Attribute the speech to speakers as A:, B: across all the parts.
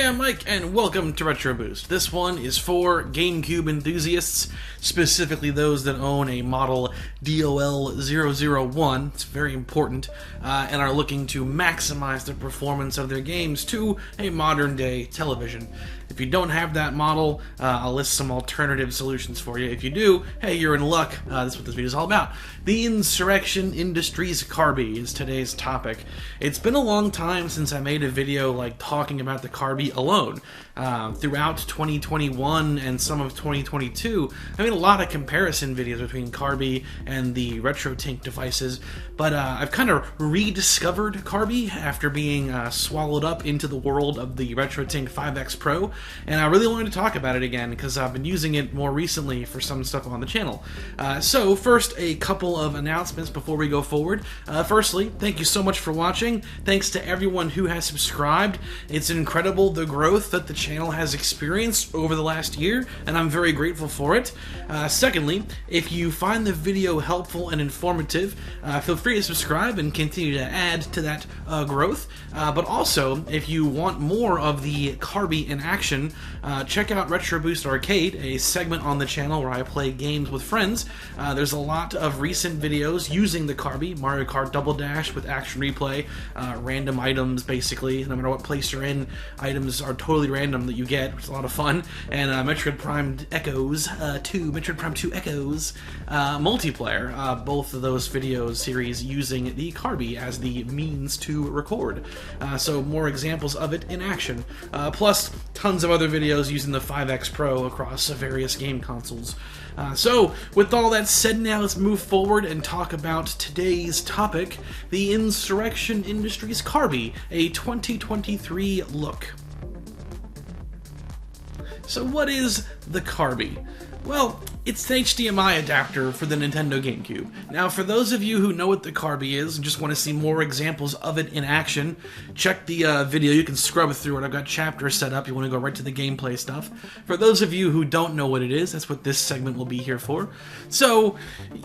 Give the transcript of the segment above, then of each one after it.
A: Hey, I'm Mike, and welcome to Retro Boost. This one is for GameCube enthusiasts, specifically those that own a model DOL001. It's very important, and are looking to maximize the performance of their games to a modern-day television. If you don't have that model, I'll list some alternative solutions for you. If you do, hey, you're in luck. That's what this video is all about. The Insurrection Industries CARBY is today's topic. It's been a long time since I made a video like talking about the CARBY alone. Throughout 2021 and some of 2022, I made a lot of comparison videos between CARBY and the RetroTINK devices, but I've kind of rediscovered CARBY after being swallowed up into the world of the RetroTINK 5X Pro, and I really wanted to talk about it again because I've been using it more recently for some stuff on the channel. So first, a couple of announcements before we go forward. Firstly, thank you so much for watching. Thanks to everyone who has subscribed. It's incredible the growth that the channel has experienced over the last year, and I'm very grateful for it. Secondly, if you find the video helpful and informative, feel free to subscribe and continue to add to that growth. But also, if you want more of the CARBY in action, check out Retro Boost Arcade, a segment on the channel where I play games with friends. There's a lot of recent videos using the CARBY, Mario Kart Double Dash with action replay, random items basically, no matter what place you're in, items are totally random that you get, which is a lot of fun, and Metroid Prime Echoes 2, Metroid Prime 2 Echoes multiplayer, both of those video series using the CARBY as the means to record. So more examples of it in action, plus tons of other videos using the 5X Pro across various game consoles. So, with all that said now, let's move forward and talk about today's topic, the Insurrection Industries CARBY, a 2023 look. So what is the CARBY? Well, it's the HDMI adapter for the Nintendo GameCube. Now, for those of you who know what the CARBY is and just want to see more examples of it in action, check the video. You can scrub through it. I've got chapters set up. You want to go right to the gameplay stuff. For those of you who don't know what it is, that's what this segment will be here for. So,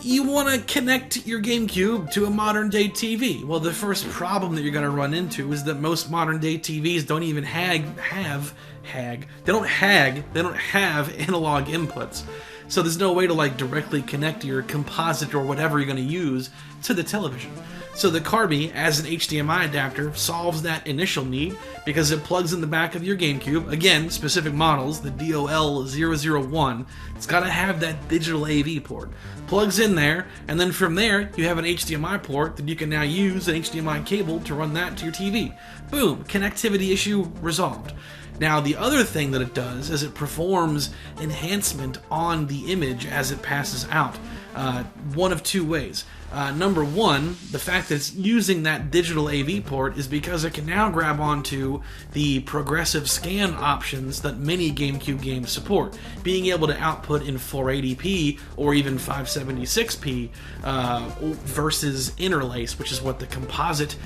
A: you want to connect your GameCube to a modern-day TV. Well, the first problem that you're going to run into is that most modern-day TVs don't even have analog inputs. So there's no way to like directly connect your composite or whatever you're going to use to the television. So the CARBY, as an HDMI adapter, solves that initial need because it plugs in the back of your GameCube. Again, specific models, the DOL001, it's got to have that digital AV port. Plugs in there, and then from there, you have an HDMI port that you can now use an HDMI cable to run that to your TV. Boom, connectivity issue resolved. Now, the other thing that it does is it performs enhancement on the image as it passes out, one of two ways. Number one, the fact that it's using that digital AV port is because it can now grab onto the progressive scan options that many GameCube games support, being able to output in 480p or even 576p versus interlaced, which is what the composite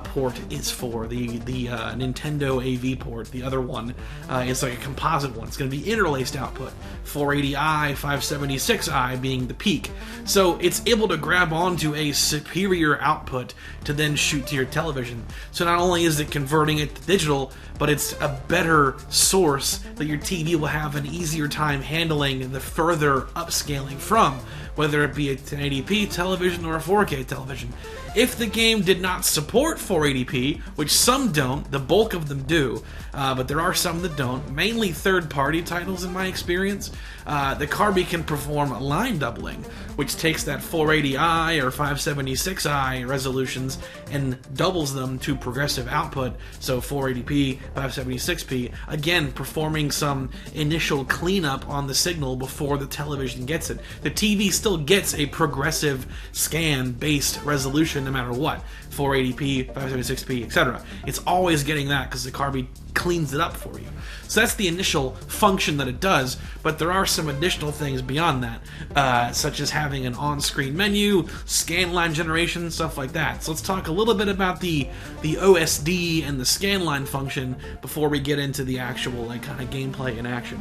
A: port is for, the Nintendo AV port. The other one is like a composite one. It's going to be interlaced output, 480i, 576i being the peak. So it's able to grab on to a superior output to then shoot to your television. So not only is it converting it to digital, but it's a better source that your TV will have an easier time handling the further upscaling from, whether it be a 1080p television or a 4K television. If the game did not support 480p, which some don't, the bulk of them do, but there are some that don't, mainly third-party titles in my experience, the CARBY can perform line doubling, which takes that 480i or 576i resolutions and doubles them to progressive output, so 480p, 576p, again performing some initial cleanup on the signal before the television gets it. The TV still gets a progressive scan-based resolution no matter what, 480p, 576p, etc. It's always getting that because the CARBY cleans it up for you. So that's the initial function that it does, but there are some additional things beyond that, such as having an on-screen menu, scanline generation, stuff like that. So let's talk a little bit about the OSD and the scanline function before we get into the actual kind of gameplay in action.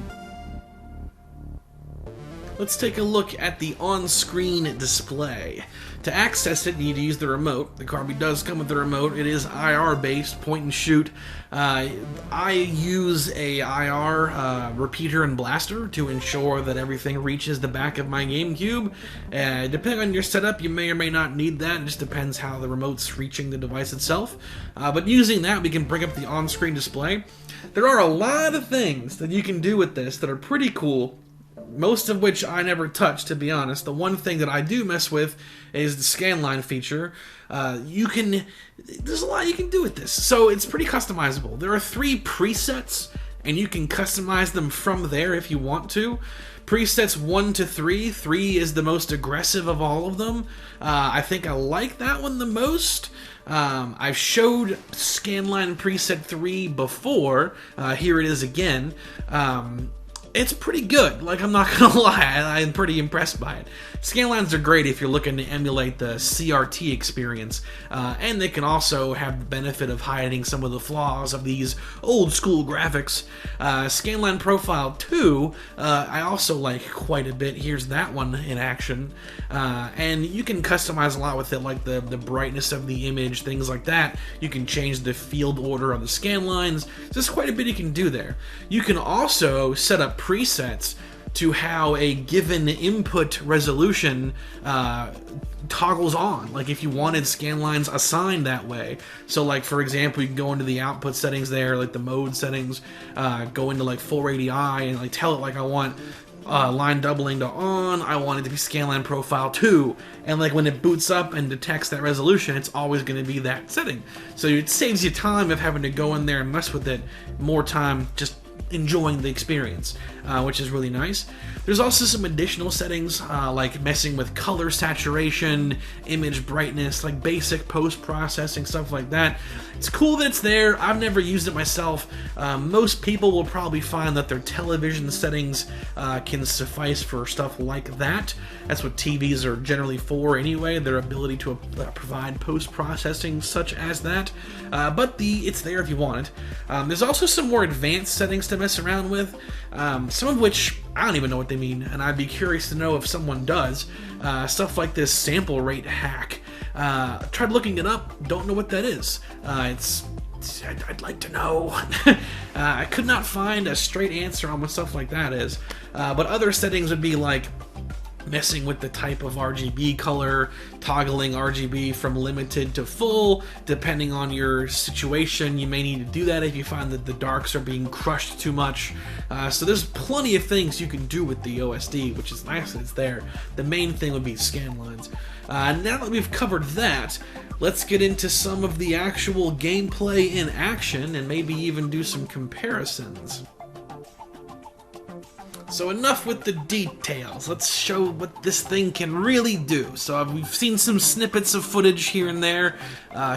A: let's take a look at the on-screen display. To access it, you need to use the remote. The CARBY does come with the remote. It is IR-based, point and shoot. I use a IR repeater and blaster to ensure that everything reaches the back of my GameCube. Depending on your setup, you may or may not need that. It just depends how the remote's reaching the device itself. But using that, we can bring up the on-screen display. There are a lot of things that you can do with this that are pretty cool, most of which I never touch, to be honest. The one thing that I do mess with is the Scanline feature. There's a lot you can do with this. So it's pretty customizable. There are 3 presets, and you can customize them from there if you want to. Presets 1 to 3. 3 is the most aggressive of all of them. I think I like that one the most. I've showed Scanline preset 3 before. Here it is again. It's pretty good, like, I'm not gonna lie, I'm pretty impressed by it. Scanlines are great if you're looking to emulate the CRT experience, and they can also have the benefit of hiding some of the flaws of these old school graphics. Scanline Profile 2, I also like quite a bit. Here's that one in action, and you can customize a lot with it, like the brightness of the image, things like that. You can change the field order on the scanlines. There's quite a bit you can do there. You can also set up presets to how a given input resolution toggles on, like if you wanted scanlines assigned that way. So like, for example, you can go into the output settings there, like the mode settings, go into like 480i and like tell it, like, I want line doubling to on, I want it to be Scanline Profile 2, and like when it boots up and detects that resolution, it's always going to be that setting. So it saves you time of having to go in there and mess with it, more time just enjoying the experience, which is really nice. There's also some additional settings, like messing with color saturation, image brightness, like basic post-processing, stuff like that. It's cool that it's there. I've never used it myself. Most people will probably find that their television settings can suffice for stuff like that. That's what TVs are generally for anyway, their ability to provide post-processing such as that. But it's there if you want it. There's also some more advanced settings to mess around with, some of which I don't even know what they mean, and I'd be curious to know if someone does. Stuff like this sample rate hack. Tried looking it up, don't know what that is. I'd like to know. I could not find a straight answer on what stuff like that is. But other settings would be like messing with the type of RGB color, toggling RGB from limited to full, depending on your situation. You may need to do that if you find that the darks are being crushed too much. So there's plenty of things you can do with the OSD, which is nice that it's there. The main thing would be Scanlines. Now that we've covered that, let's get into some of the actual gameplay in action and maybe even do some comparisons. So enough with the details, let's show what this thing can really do. So we've seen some snippets of footage here and there,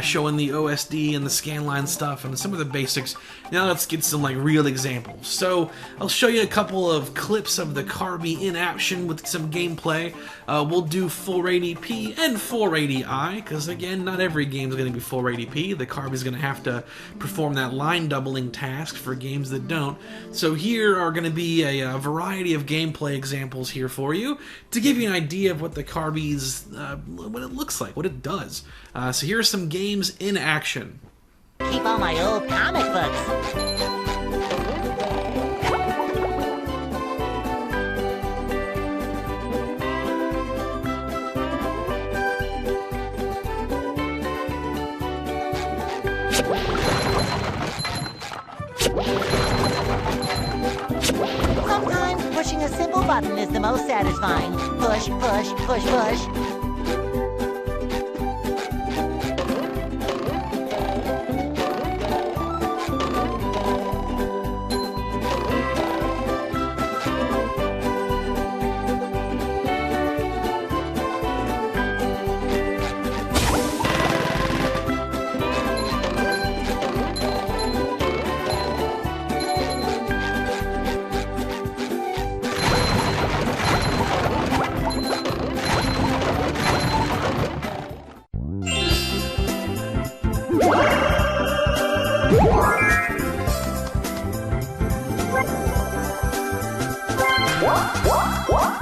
A: showing the OSD and the Scanline stuff and some of the basics. Now let's get some like real examples. So I'll show you a couple of clips of the CARBY in action with some gameplay. We'll do 480p and 480i, because again, not every game is going to be 480p. The CARBY is going to have to perform that line doubling task for games that don't. So here are going to be a variety of gameplay examples here for you to give you an idea of what the CARBY's, what it looks like, what it does. So here are some games in action.
B: Keep all my old comic books. Sometimes pushing a simple button is the most satisfying. Push, push, push, push. What?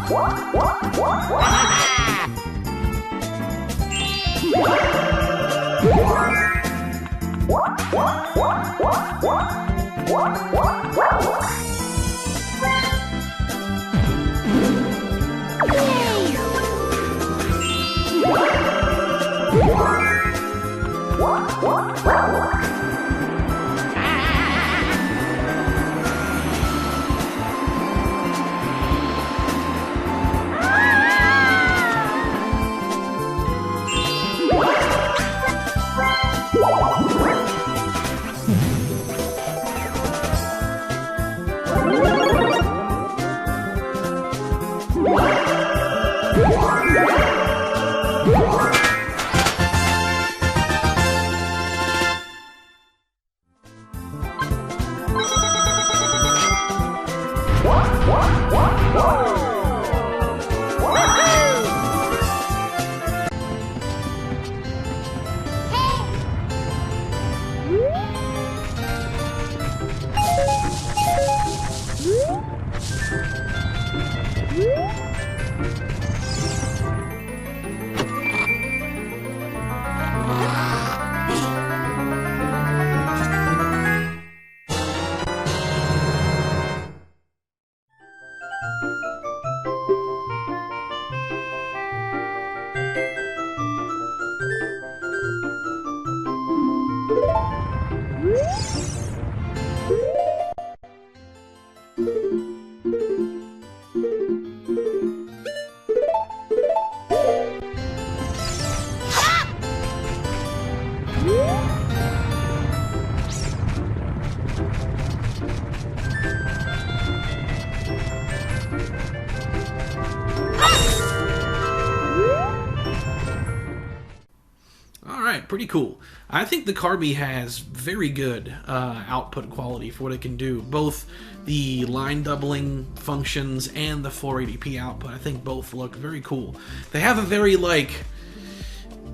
A: Pretty cool. I think the CARBY has very good output quality for what it can do. Both the line doubling functions and the 480p output, I think both look very cool. They have a very, like,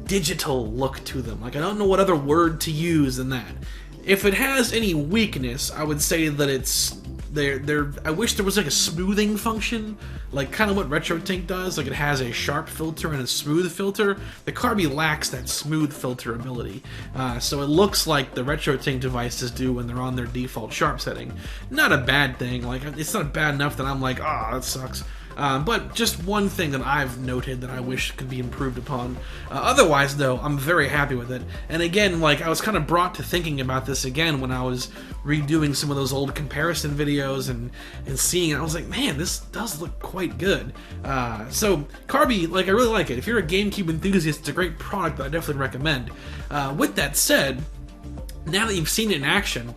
A: digital look to them. Like, I don't know what other word to use than that. If it has any weakness, I would say that it's... I wish there was like a smoothing function, like kind of what RetroTINK does. Like it has a sharp filter and a smooth filter. The CARBY lacks that smooth filter ability, so it looks like the RetroTINK devices do when they're on their default sharp setting. Not a bad thing. Like it's not bad enough that I'm like, oh, that sucks. But just one thing that I've noted that I wish could be improved upon. Otherwise, though, I'm very happy with it. And again, like I was kind of brought to thinking about this again when I was redoing some of those old comparison videos and seeing it. I was like, man, this does look quite good. So CARBY, like I really like it. If you're a GameCube enthusiast, it's a great product that I definitely recommend. With that said, now that you've seen it in action,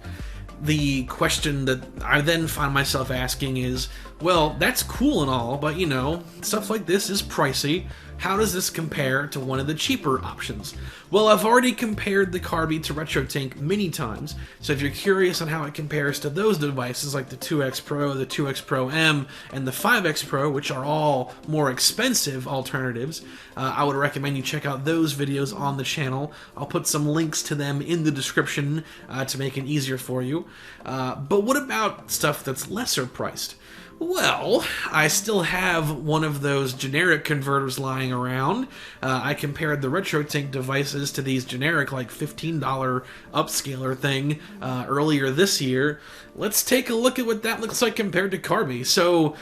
A: the question that I then find myself asking is, well, that's cool and all, but you know, stuff like this is pricey. How does this compare to one of the cheaper options? Well, I've already compared the CARBY to RetroTINK many times, so if you're curious on how it compares to those devices like the 2X Pro, the 2X Pro M, and the 5X Pro, which are all more expensive alternatives, I would recommend you check out those videos on the channel. I'll put some links to them in the description to make it easier for you. But what about stuff that's lesser priced? Well, I still have one of those generic converters lying around. I compared the RetroTINK devices to these generic, like, $15 Upscaler thing earlier this year. Let's take a look at what that looks like compared to CARBY. So,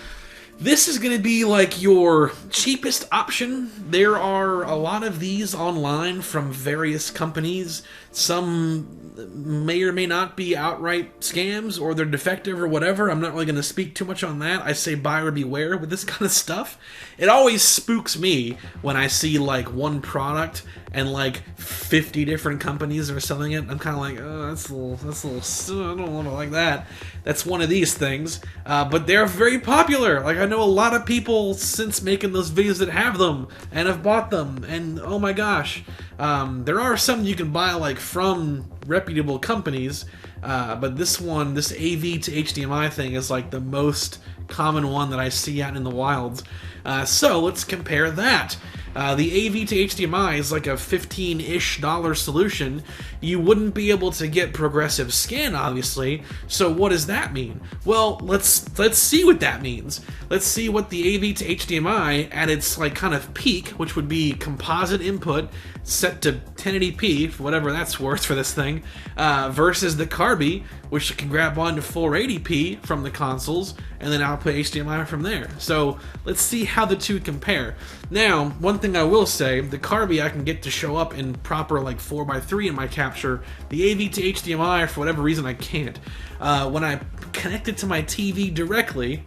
A: this is going to be like your cheapest option. There are a lot of these online from various companies. Some may or may not be outright scams or they're defective or whatever. I'm not really going to speak too much on that. I say buyer beware with this kind of stuff. It always spooks me when I see like one product and like 50 different companies are selling it. I'm kind of like, oh, that's a little, I don't want to like that. That's one of these things. But they're very popular. Like I know a lot of people since making those videos that have them and have bought them. And oh my gosh, there are some you can buy like from reputable companies. But this one, this AV to HDMI thing is like the most common one that I see out in the wilds. So let's compare that. The AV to HDMI is like a $15-ish solution. You wouldn't be able to get progressive scan, obviously. So what does that mean? Well, let's see what that means. Let's see what the AV to HDMI at its like kind of peak, which would be composite input set to 1080p for whatever that's worth for this thing, versus the CARBY, which can grab onto 480p from the consoles and then output HDMI from there. So let's see how the two compare. Now, one thing I will say, the CARBY I can get to show up in proper like 4x3 in my capture. The AV to HDMI, for whatever reason, I can't. When I connect it to my TV directly,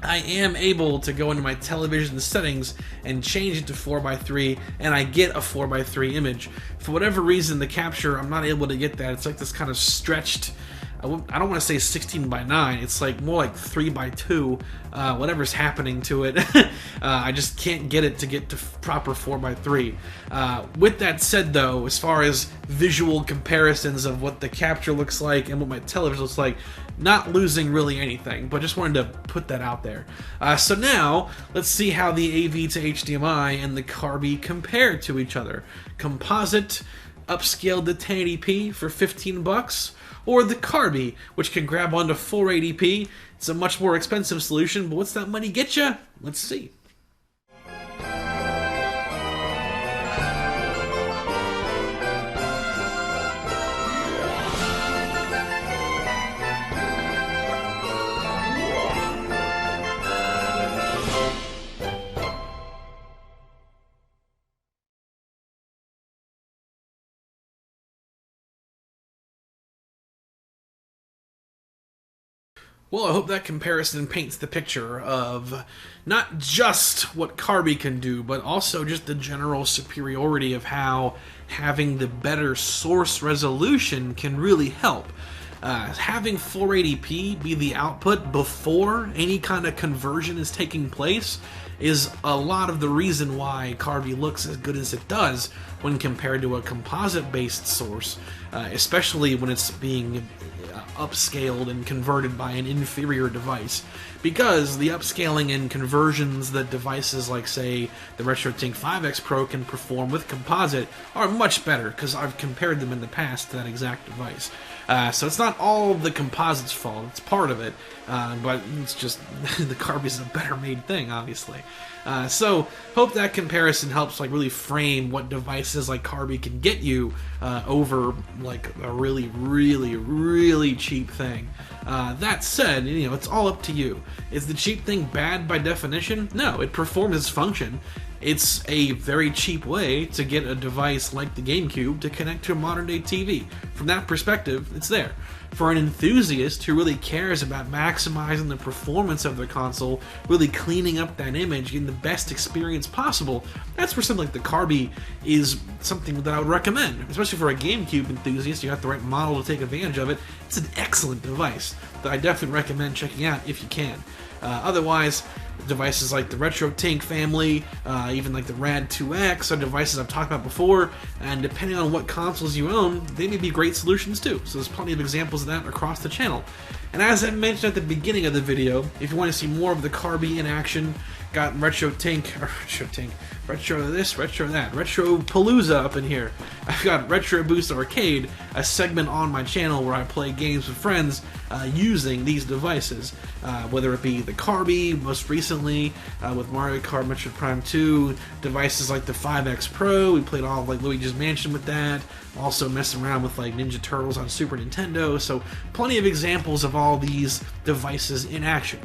A: I am able to go into my television settings and change it to 4x3, and I get a 4x3 image. For whatever reason, the capture, I'm not able to get that. It's like this kind of stretched, I don't want to say 16:9, it's like more like 3:2, whatever's happening to it. I just can't get it to get to proper 4:3. With that said though, as far as visual comparisons of what the capture looks like and what my television looks like, not losing really anything, but just wanted to put that out there. So now, let's see how the AV to HDMI and the CARBY compare to each other. Composite, upscaled to 1080p for $15, or the CARBY, which can grab onto 480p. It's a much more expensive solution, but what's that money get you? Let's see. Well, I hope that comparison paints the picture of not just what CARBY can do, but also just the general superiority of how having the better source resolution can really help. Having 480p be the output before any kind of conversion is taking place is a lot of the reason why CARBY looks as good as it does when compared to a composite-based source, especially when it's being upscaled and converted by an inferior device, because the upscaling and conversions that devices like, say, the RetroTINK 5X Pro can perform with composite are much better, because I've compared them in the past to that exact device. So it's not all the composite's fault, it's part of it, but it's just the CARBY's a better made thing, obviously. So hope that comparison helps like really frame what devices like CARBY can get you over like a really cheap thing. That said, you know, it's all up to you. Is the cheap thing bad by definition? No, it performs its function. It's a very cheap way to get a device like the GameCube to connect to a modern-day TV. From that perspective, it's there. For an enthusiast who really cares about maximizing the performance of their console, really cleaning up that image, getting the best experience possible, that's where something like the CARBY is something that I would recommend. Especially for a GameCube enthusiast, you got the right model to take advantage of it. It's an excellent device that I definitely recommend checking out if you can. Otherwise, devices like the RetroTINK family, even like the Rad2X, are devices I've talked about before, and depending on what consoles you own, they may be great solutions too. So there's plenty of examples of that across the channel. And as I mentioned at the beginning of the video, if you want to see more of the CARBY in action, got RetroTINK, Retro this, Retro that, Retropalooza up in here. I've got Retro Boost Arcade, a segment on my channel where I play games with friends using these devices, whether it be the CARBY, most recently with Mario Kart Metroid Prime 2, devices like the 5X Pro, we played all of like Luigi's Mansion with that, also messing around with like Ninja Turtles on Super Nintendo, so plenty of examples of all these devices in action.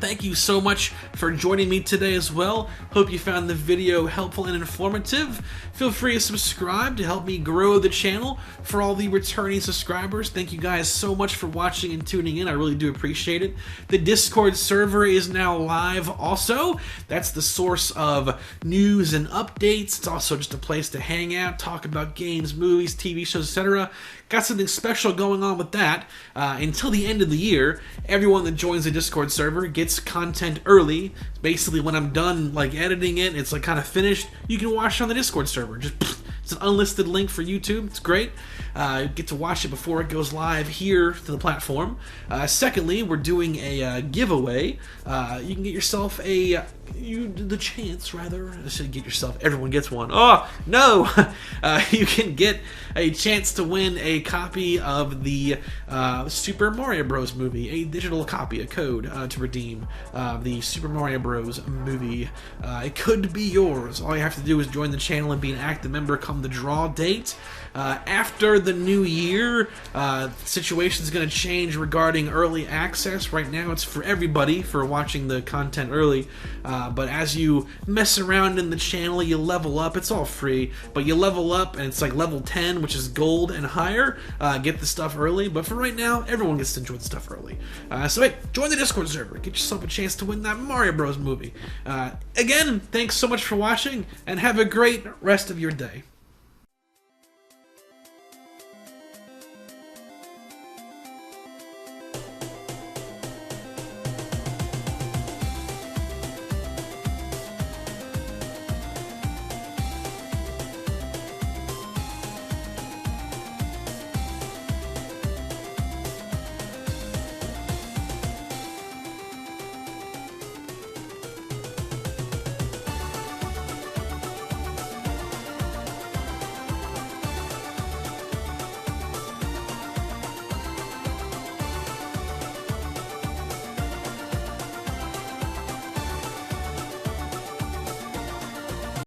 A: Thank you so much for joining me today as well. Hope you found the video helpful and informative. Feel free to subscribe to help me grow the channel. For all the returning subscribers, thank you guys so much for watching and tuning in. I really do appreciate it. The Discord server is now live also. That's the source of news and updates. It's also just a place to hang out, talk about games, movies, TV shows, etc. Got something special going on with that. Until the end of the year, everyone that joins the Discord server gets content early. Basically, when I'm done like editing it, it's like kind of finished, you can watch it on the Discord server. Just It's an unlisted link for YouTube. It's great. You get to watch it before it goes live here to the platform. Secondly, we're doing a giveaway. You can get yourself the chance, rather. I should get yourself. Everyone gets one. Oh no! You can get a chance to win a copy of the Super Mario Bros. Movie, a digital copy, a code to redeem the Super Mario Bros. Movie. It could be yours. All you have to do is join the channel and be an active member come the draw date. After the new year, the situation's going to change regarding early access. Right now it's for everybody for watching the content early, but as you mess around in the channel, you level up. It's all free, but you level up and it's like level 10, which is gold and higher. Get the stuff early, but for right now, everyone gets to enjoy the stuff early. So hey, join the Discord server. Get yourself a chance to win that Mario Bros. Movie. Again, thanks so much for watching, and have a great rest of your day.